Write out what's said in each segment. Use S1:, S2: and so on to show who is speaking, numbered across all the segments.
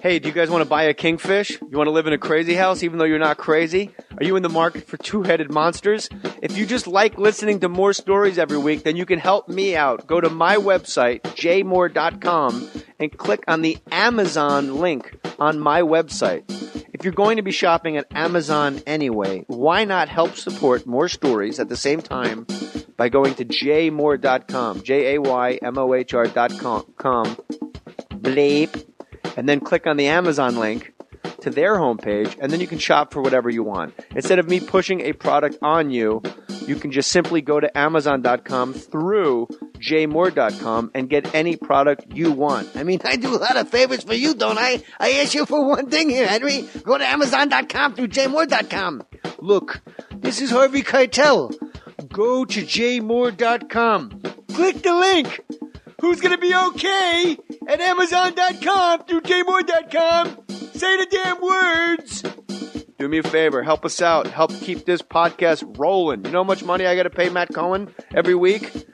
S1: Hey, do you guys want to buy a kingfish? You want to live in a crazy house even though you're not crazy? Are you in the market for two-headed monsters? If you just like listening to Mohr Stories every week, then you can help me out. Go to my website, jmohr.com, and click on the Amazon link on my website. If you're going to be shopping at Amazon anyway, why not help support Mohr Stories at the same time by going to jmohr.com, jaymohr.com, bleep, and then click on the Amazon link to their homepage, and then you can shop for whatever you want. Instead of me pushing a product on you, you can just simply go to Amazon.com through jmohr.com and get any product you want. I mean, I do a lot of favors for you, don't I? I ask you for one thing here, Henry. Go to Amazon.com through jmohr.com. Look, this is Harvey Keitel. Go to jmohr.com. Click the link. Who's going to be okay at Amazon.com through jmohr.com? Say the damn words. Do me a favor. Help us out. Help keep this podcast rolling. You know how much money I got to pay Matt Cohen every week?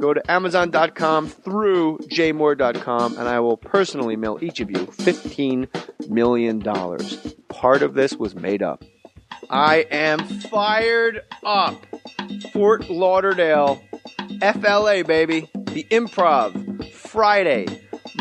S1: Go to Amazon.com through jmohr.com, and I will personally mail each of you $15 million. Part of this was made up. I am fired up. Fort Lauderdale, FLA, baby. The Improv, Friday,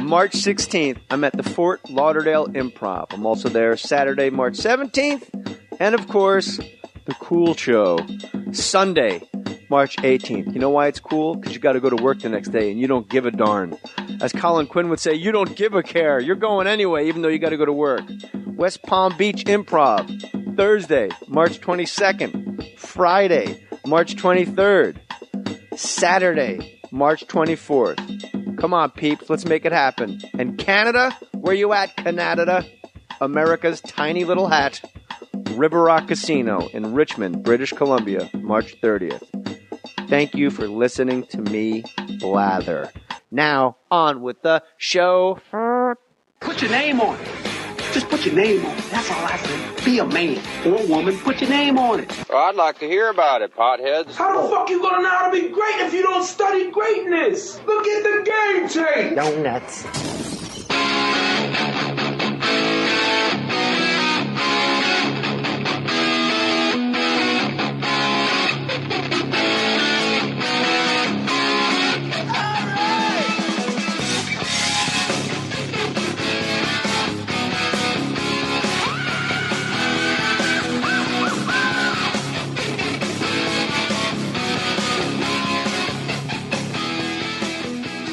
S1: March 16th. I'm at the Fort Lauderdale Improv. I'm also there Saturday, March 17th. And, of course, the Cool Show, Sunday, March 18th. You know why it's cool? Because you got to go to work the next day, and you don't give a darn. As Colin Quinn would say, you don't give a care. You're going anyway, even though you got to go to work. West Palm Beach Improv, Thursday, March 22nd. Friday, March 23rd. Saturday, March 24th. Come on, peeps. Let's make it happen. And Canada? Where you at, Canada? America's tiny little hat. River Rock Casino in Richmond, British Columbia, March 30th. Thank you for listening to me blather. Now, on with the show.
S2: Put your name on it. Just put your name on it. That's all I say. Be a man or a woman. Put your name on it.
S3: Well, I'd like to hear about it, potheads.
S4: How the fuck you gonna know how to be great if you don't study greatness? Look at the game tape.
S1: Donuts.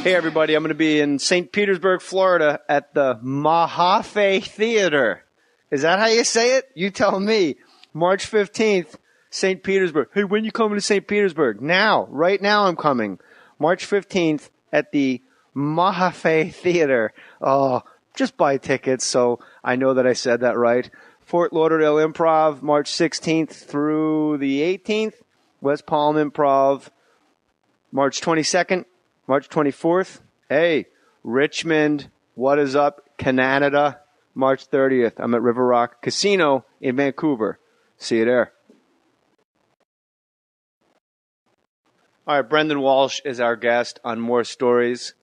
S1: Hey, everybody, I'm going to be in St. Petersburg, Florida at the Mahaffey Theater. Is that how you say it? You tell me. March 15th, St. Petersburg. Hey, when you coming to St. Petersburg? Now. Right now I'm coming. March 15th at the Mahaffey Theater. Oh, just buy tickets so I know that I said that right. Fort Lauderdale Improv, March 16th through the 18th. West Palm Improv, March 22nd. March 24th, hey, Richmond, what is up, Canada, March 30th. I'm at River Rock Casino in Vancouver. See you there. All right, Brendon Walsh is our guest on Mohr Stories.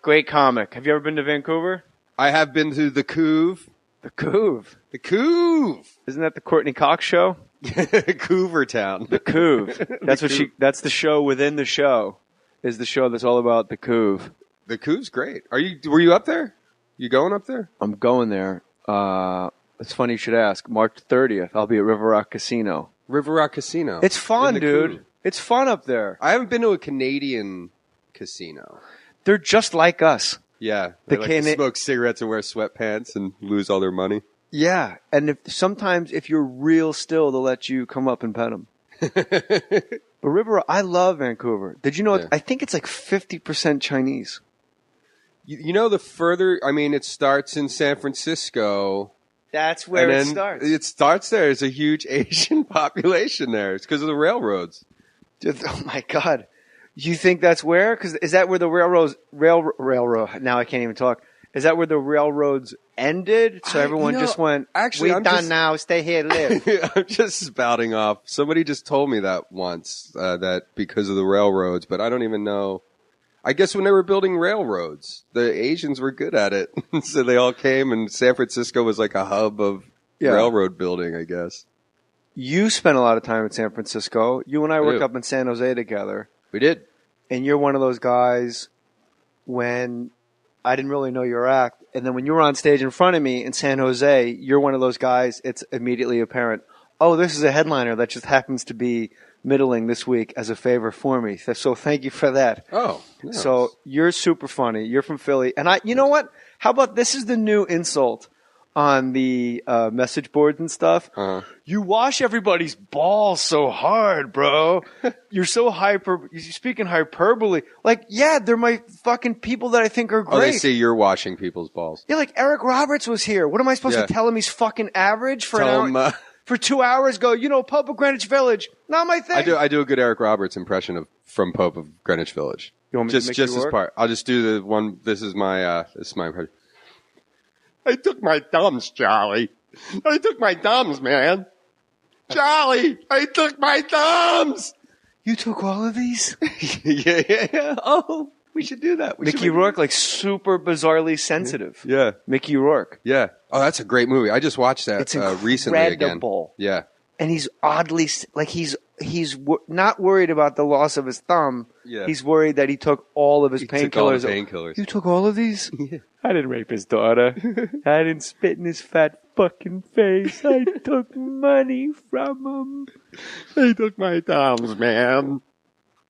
S1: Great comic. Have you ever been to Vancouver?
S5: I have been to the Couve.
S1: The Couve.
S5: The Couve.
S1: Isn't that the Courtney Cox show?
S5: Couver Town.
S1: The Couve. That's the show within the show. Is the show that's all about the Couve.
S5: The Couve's great. Were you up there? You going up there?
S1: I'm going there. It's funny you should ask. March 30th, I'll be at River Rock Casino.
S5: River Rock Casino.
S1: It's fun, dude.
S5: Couve.
S1: It's fun up there.
S5: I haven't been to a Canadian casino.
S1: They're just like us.
S5: Yeah. They like to smoke cigarettes and wear sweatpants and lose all their money.
S1: Yeah. And sometimes if you're real still, they'll let you come up and pet them. But River, I love Vancouver. Did you know? Yeah. I think it's like 50% Chinese.
S5: You know, the further, I mean, it starts in San Francisco.
S1: That's where it starts.
S5: It starts there. There's a huge Asian population there. It's because of the railroads.
S1: Oh my God! You think that's where? Because is that where the railroad? Now I can't even talk. Is that where the railroads ended? So everyone just went, actually, we're done now, stay here, live.
S5: I'm just spouting off. Somebody just told me that once, that because of the railroads, but I don't even know. I guess when they were building railroads, the Asians were good at it. So they all came, and San Francisco was like a hub of railroad building, I guess.
S1: You spent a lot of time in San Francisco. You and I worked
S5: do.
S1: up in San Jose together.
S5: We did.
S1: And you're one of those guys when I didn't really know your act. And then when you were on stage in front of me in San Jose, you're one of those guys, it's immediately apparent, oh, this is a headliner that just happens to be middling this week as a favor for me. So thank you for that.
S5: Oh. Yes.
S1: So you're super funny. You're from Philly. And you know what? How about this is the new insult on the message boards and stuff. You wash everybody's balls so hard, bro. You're so you're speaking hyperbole. Like, yeah, they're my fucking people that I think are great.
S5: Oh, they say you're washing people's balls.
S1: Yeah, like Eric Roberts was here. What am I supposed to tell him? He's fucking average for an hour? For 2 hours, go, Pope of Greenwich Village. Not my thing.
S5: I do a good Eric Roberts impression from Pope of Greenwich Village.
S1: You want me to make
S5: just this part. I'll just do the one. This is my. I took my thumbs, Charlie. I took my thumbs, man. Charlie, I took my thumbs.
S1: You took all of these?
S5: Yeah. Oh, we should do that.
S1: Mickey Rourke, like super bizarrely sensitive.
S5: Yeah.
S1: Mickey Rourke.
S5: Yeah. Oh, that's a great movie. I just watched that recently again.
S1: It's incredible.
S5: Yeah.
S1: And he's oddly, like he's not worried about the loss of his thumb.
S5: Yeah.
S1: He's worried that he took all of his painkillers.
S5: You
S1: took all of these? Yeah. I didn't rape his daughter. I didn't spit in his fat fucking face. I took money from him.
S5: They took my thumbs, man.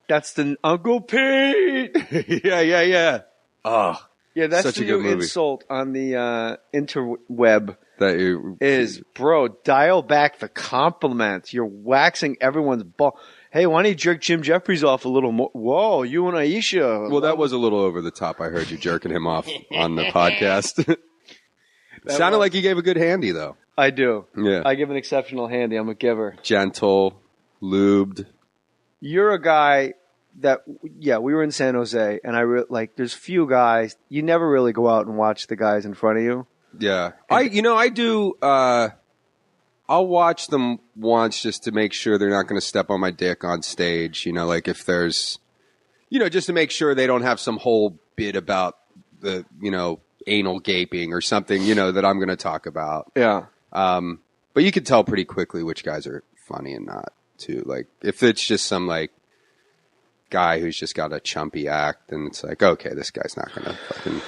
S1: That's the Uncle Pete.
S5: Yeah. Oh,
S1: yeah, that's
S5: such
S1: the
S5: a good
S1: new
S5: movie.
S1: insult on the interweb.
S5: That you
S1: is, bro, dial back the compliments. You're waxing everyone's ball. Hey, why don't you jerk Jim Jeffries off a little more? Whoa, you and Aisha.
S5: Well, that was a little over the top. I heard you jerking him off on the podcast. Sounded like you gave a good handy, though.
S1: I do.
S5: Yeah.
S1: I give an exceptional handy. I'm a giver.
S5: Gentle, lubed.
S1: You're a guy that, we were in San Jose, and there's few guys. You never really go out and watch the guys in front of you.
S5: Yeah. I do, I'll watch them once just to make sure they're not going to step on my dick on stage. Like if there's, just to make sure they don't have some whole bit about the, anal gaping or something, that I'm going to talk about.
S1: Yeah.
S5: But you can tell pretty quickly which guys are funny and not too. Like if it's just some like guy who's just got a chumpy act, then it's like, okay, this guy's not going to fucking.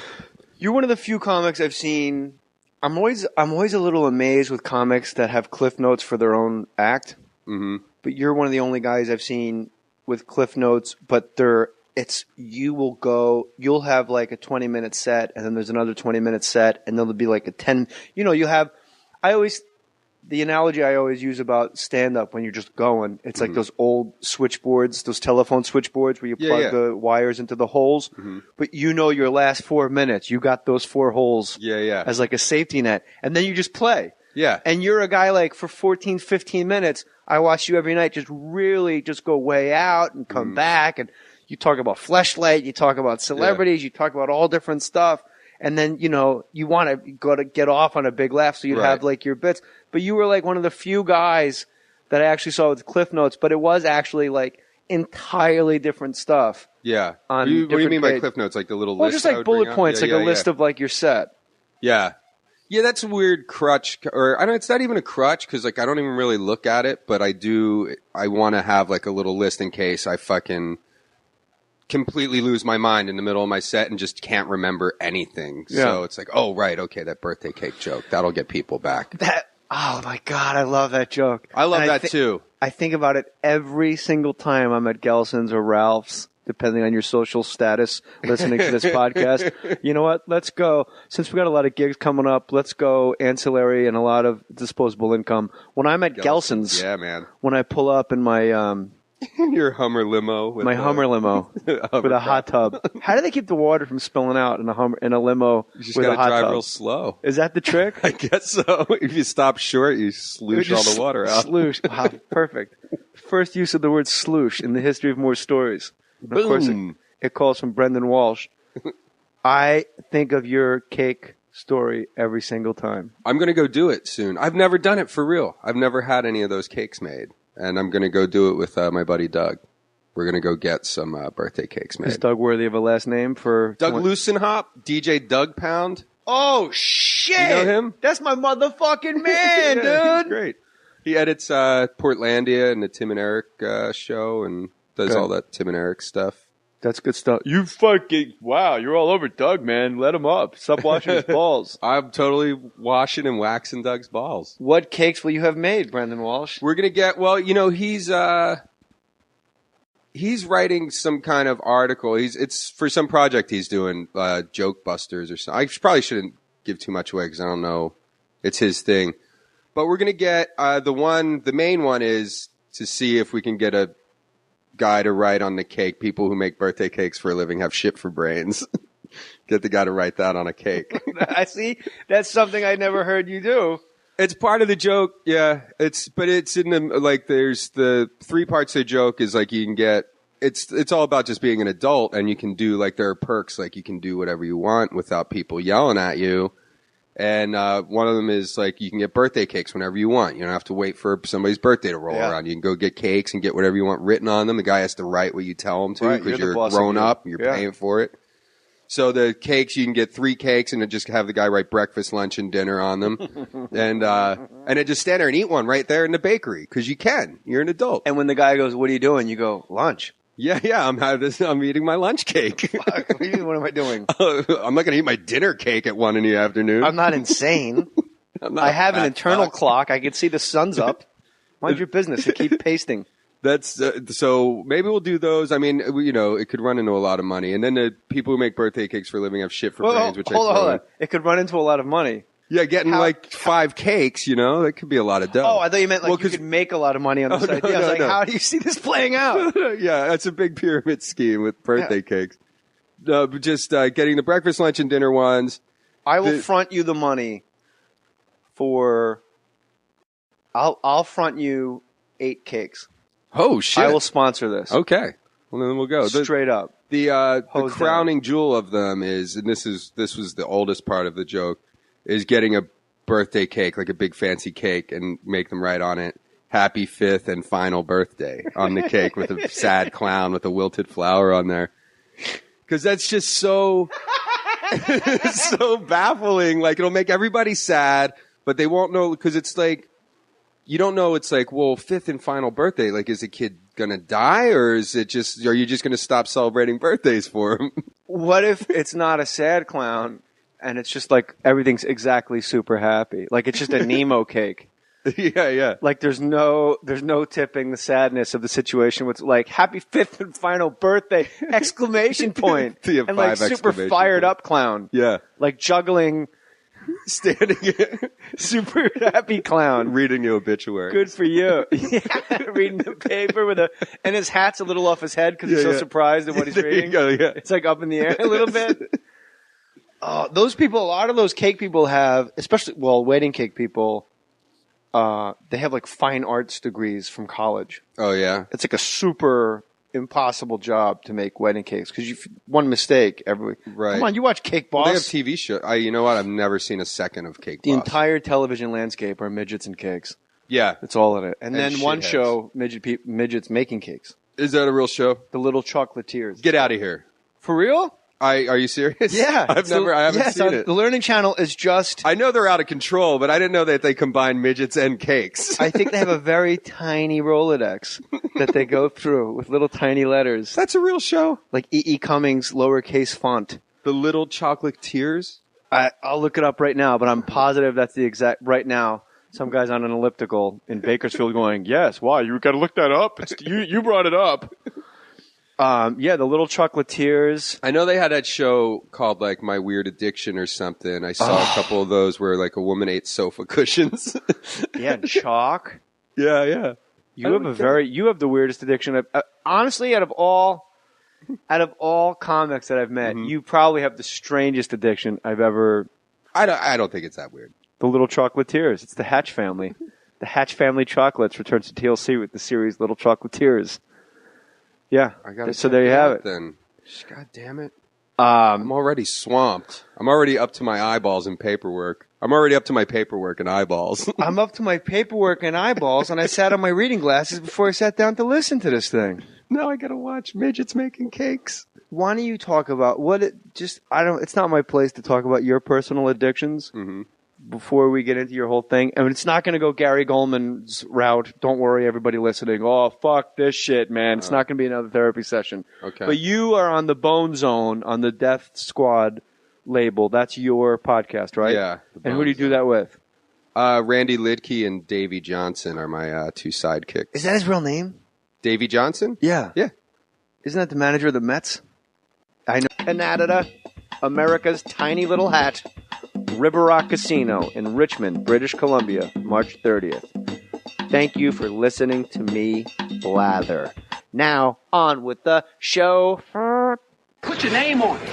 S1: You're one of the few comics I've seen. I'm always a little amazed with comics that have cliff notes for their own act.
S5: Mm-hmm.
S1: But you're one of the only guys I've seen with cliff notes. But you'll have like a 20-minute set, and then there's another 20-minute set, and then there'll be like a 10. The analogy I always use about stand-up when you're just going, it's like those old switchboards, those telephone switchboards where you plug the wires into the holes. Mm-hmm. But your last 4 minutes, you got those 4 holes as like a safety net. And then you just play.
S5: Yeah.
S1: And you're a guy like for 14, 15 minutes, I watch you every night just really just go way out and come back. And you talk about Fleshlight, you talk about celebrities, you talk about all different stuff. And then, you want to get off on a big laugh, so you'd have like your bits. But you were like one of the few guys that I actually saw with cliff notes, but it was actually like entirely different stuff.
S5: Yeah. What do you mean by cliff notes? Like the little list?
S1: Well, just like bullet points, like a list of like your set.
S5: Yeah. Yeah, that's a weird crutch. Or it's not even a crutch because like I don't even really look at it, but I want to have like a little list in case I fucking completely lose my mind in the middle of my set and just can't remember anything. Yeah. So it's like, oh, right, okay, that birthday cake joke. That'll get people back. Oh, my God, I love that joke. I love that, too.
S1: I think about it every single time I'm at Gelson's or Ralph's, depending on your social status, listening to this podcast. You know what? Let's go. Since we got a lot of gigs coming up, let's go ancillary and a lot of disposable income. When I'm at Gelson's,
S5: yeah, man.
S1: When I pull up in my
S5: your Hummer limo.
S1: My Hummer limo with a hot tub. How do they keep the water from spilling out in a limo
S5: you just
S1: with a hot
S5: gotta drive
S1: tub?
S5: Real slow.
S1: Is that the trick?
S5: I guess so. If you stop short, you sloosh all the water out.
S1: Sloosh. Wow, perfect. First use of the word sloosh in the history of Mohr Stories. And of course, it calls from Brendon Walsh. I think of your cake story every single time.
S5: I'm going to go do it soon. I've never done it for real. I've never had any of those cakes made. And I'm going to go do it with my buddy Doug. we're going to go get some birthday cakes made.
S1: Is Doug worthy of a last name for...
S5: Doug Loosenhop, DJ Doug Pound.
S1: Oh, shit!
S5: You know him?
S1: That's my motherfucking man,
S5: Yeah, he's
S1: dude!
S5: great. He edits Portlandia and the Tim and Eric show and does all that Tim and Eric stuff.
S1: That's good stuff. You fucking... Wow, you're all over Doug, man. Let him up. Stop washing his balls.
S5: I'm totally washing and waxing Doug's balls.
S1: What cakes will you have made, Brendon Walsh?
S5: We're going to get... Well, you know, he's writing some kind of article. It's for some project he's doing, Joke Busters or something. I probably shouldn't give too much away because I don't know. It's his thing. But we're going to get the main one is to see if we can get a guy to write on the cake. People who make birthday cakes for a living have shit for brains. Get the guy to write that on a cake.
S1: I see. That's something I never heard you do.
S5: It's part of the joke, yeah. But it's in the, like, there's the 3 parts of the joke is like you can get, it's all about just being an adult and you can do, like, there are perks, like you can do whatever you want without people yelling at you. And one of them is like you can get birthday cakes whenever you want. You don't have to wait for somebody's birthday to roll around. You can go get cakes and get whatever you want written on them. The guy has to write what you tell him to because you're grown up and you're paying for it. So the cakes, you can get 3 cakes and then just have the guy write breakfast, lunch, and dinner on them. and then just stand there and eat one right there in the bakery because you can. You're an adult.
S1: And when the guy goes, what are you doing? You go, lunch.
S5: Yeah, I'm eating my lunch cake.
S1: Fuck, what am I doing?
S5: I'm not going to eat my dinner cake at 1 in the afternoon.
S1: I'm not insane. I have an internal clock. I can see the sun's up. Mind your business and keep pasting.
S5: That's so maybe we'll do those. I mean, you know, it could run into a lot of money. And then the people who make birthday cakes for a living have shit for brains, which
S1: hold on. It could run into a lot of money.
S5: Yeah, getting like 5 cakes, you know, that could be a lot of dough.
S1: Oh, I thought you meant like you could make a lot of money on this idea. I was like, how do you see this playing out?
S5: Yeah, that's a big pyramid scheme with birthday cakes. But just getting the breakfast, lunch, and dinner ones.
S1: I will front you the money for. I'll front you 8 cakes.
S5: Oh shit!
S1: I will sponsor this.
S5: Okay, well then we'll go
S1: straight up.
S5: The crowning jewel of them is, and this was the oldest part of the joke, is getting a birthday cake, like a big fancy cake, and make them write on it, happy 5th and final birthday on the cake with a sad clown with a wilted flower on there. Because that's just so, so baffling. Like, it'll make everybody sad, but they won't know, because it's like, you don't know, it's like, well, 5th and final birthday, like, is the kid gonna die, or are you just gonna stop celebrating birthdays for him?
S1: What if it's not a sad clown, and it's just like everything's exactly super happy? Like it's just a Nemo cake.
S5: Yeah.
S1: Like there's no tipping the sadness of the situation with like happy 5th and final birthday exclamation point. And like super fired up clown.
S5: Yeah.
S1: Like juggling, standing super happy clown.
S5: Reading the obituary.
S1: Good for you. Yeah, reading the paper and his hat's a little off his head because he's so surprised at what he's reading.
S5: There you go, yeah.
S1: It's like up in the air a little bit. Those people, a lot of those cake people have, especially, wedding cake people, they have like fine arts degrees from college.
S5: Oh, yeah?
S1: It's like a super impossible job to make wedding cakes because one mistake every week.
S5: Right.
S1: Come on, you watch Cake Boss.
S5: Well, they have TV shows. You know what? I've never seen a second of Cake Boss.
S1: The entire television landscape are midgets and cakes.
S5: Yeah.
S1: That's all in it. And then one
S5: shitheads.
S1: show, midgets making cakes.
S5: Is that a real show?
S1: The Little Chocolatiers.
S5: Get out of here.
S1: For real?
S5: Are you serious?
S1: Yeah.
S5: I haven't seen it.
S1: The Learning Channel is just...
S5: I know they're out of control, but I didn't know that they combine midgets and cakes.
S1: I think they have a very tiny Rolodex that they go through with little tiny letters.
S5: That's a real show?
S1: Like E.E. Cummings' lowercase font.
S5: The Little Chocolatiers?
S1: I'll look it up right now, but I'm positive that's the exact... Right now, some guy's on an elliptical in Bakersfield going, yes, why? You got to look that up? You brought it up. Yeah, the Little Chocolatiers.
S5: I know they had that show called like My Weird Addiction or something. I saw a couple of those where like a woman ate sofa cushions.
S1: Yeah, chalk.
S5: Yeah.
S1: You have the weirdest addiction. Honestly, out of all comics that I've met, you probably have the strangest addiction I've ever.
S5: I don't think it's that weird.
S1: The Little Chocolatiers. It's the Hatch family. The Hatch family chocolates returns to TLC with the series Little Chocolatiers. Yeah. So there you have it.
S5: Then. God damn it. I'm already swamped. I'm already up to my eyeballs in paperwork. I'm already up to my paperwork and eyeballs.
S1: I'm up to my paperwork and eyeballs, and I sat on my reading glasses before I sat down to listen to this thing.
S5: Now I gotta watch midgets making cakes.
S1: Why don't you talk about it's not my place to talk about your personal addictions before we get into your whole thing. I mean, it's not going to go Gary Goldman's route. Don't worry, everybody listening. Oh, fuck this shit, man. It's not going to be another therapy session.
S5: Okay.
S1: But you are on the Bone Zone on the Death Squad label. That's your podcast, right?
S5: Yeah.
S1: And who do you do that with?
S5: Randy Lidke and Davey Johnson are my two sidekicks.
S1: Is that his real name?
S5: Davey Johnson?
S1: Yeah.
S5: Yeah.
S1: Isn't that the manager of the Mets? I know. Canada, America's tiny little hat. River Rock Casino in Richmond, British Columbia, March 30th. Thank you for listening to me blather. Now, on with the show.
S2: Put your name on it.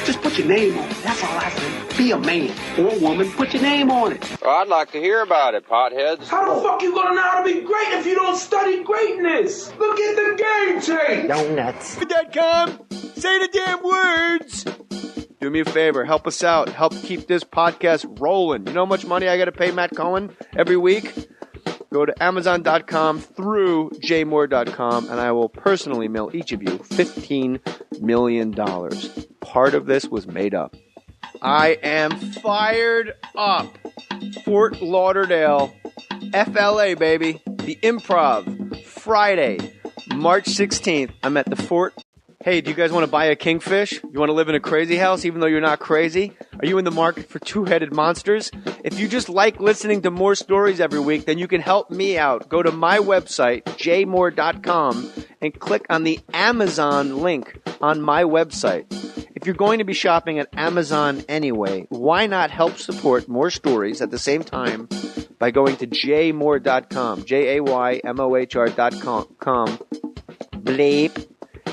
S2: Just put your name on it. That's all I say. Be a man or woman. Put your name on it.
S3: Well, I'd like to hear about it, potheads.
S4: How the fuck you gonna know how to be great if you don't study greatness? Look at the game tape.
S1: .com. Say the damn words. Do me a favor. Help us out. Help keep this podcast rolling. You know how much money I got to pay Matt Cohen every week? Go to Amazon.com through jmohr.com, and I will personally mail each of you $15 million. Part of this was made up. I am fired up. Fort Lauderdale, FLA, baby. The Improv, Friday, March 16th. I'm at the Fort. Hey, do you guys want to buy a kingfish? You want to live in a crazy house even though you're not crazy? Are you in the market for two-headed monsters? If you just like listening to Mohr Stories every week, then you can help me out. Go to my website, jmohr.com, and click on the Amazon link on my website. If you're going to be shopping at Amazon anyway, why not help support Mohr Stories at the same time by going to jmohr.com, jaymohr.com, bleep,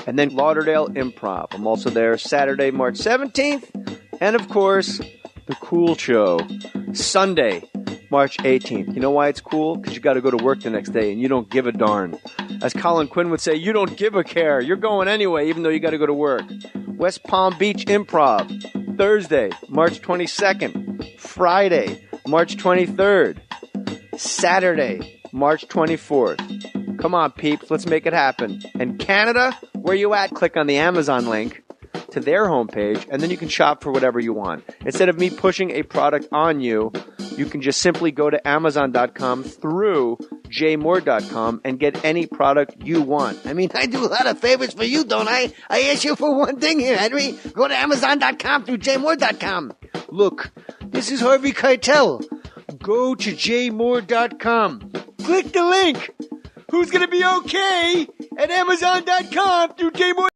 S1: and then Lauderdale Improv. I'm also there Saturday, March 17th. And, of course, the cool show, Sunday, March 18th. You know why it's cool? Because you got to go to work the next day and you don't give a darn. As Colin Quinn would say, you don't give a care. You're going anyway, even though you got to go to work. West Palm Beach Improv, Thursday, March 22nd. Friday, March 23rd. Saturday, March 24th. Come on, peeps, let's make it happen. And Canada, where you at? Click on the Amazon link to their homepage, and then you can shop for whatever you want. Instead of me pushing a product on you, you can just simply go to Amazon.com through jmohr.com and get any product you want. I mean, I do a lot of favors for you, don't I? I ask you for one thing here, Henry. Go to Amazon.com through jmohr.com. Look, this is Harvey Keitel. Go to jmohr.com. Click the link. Who's going to be okay at Amazon.com through jmohr.com?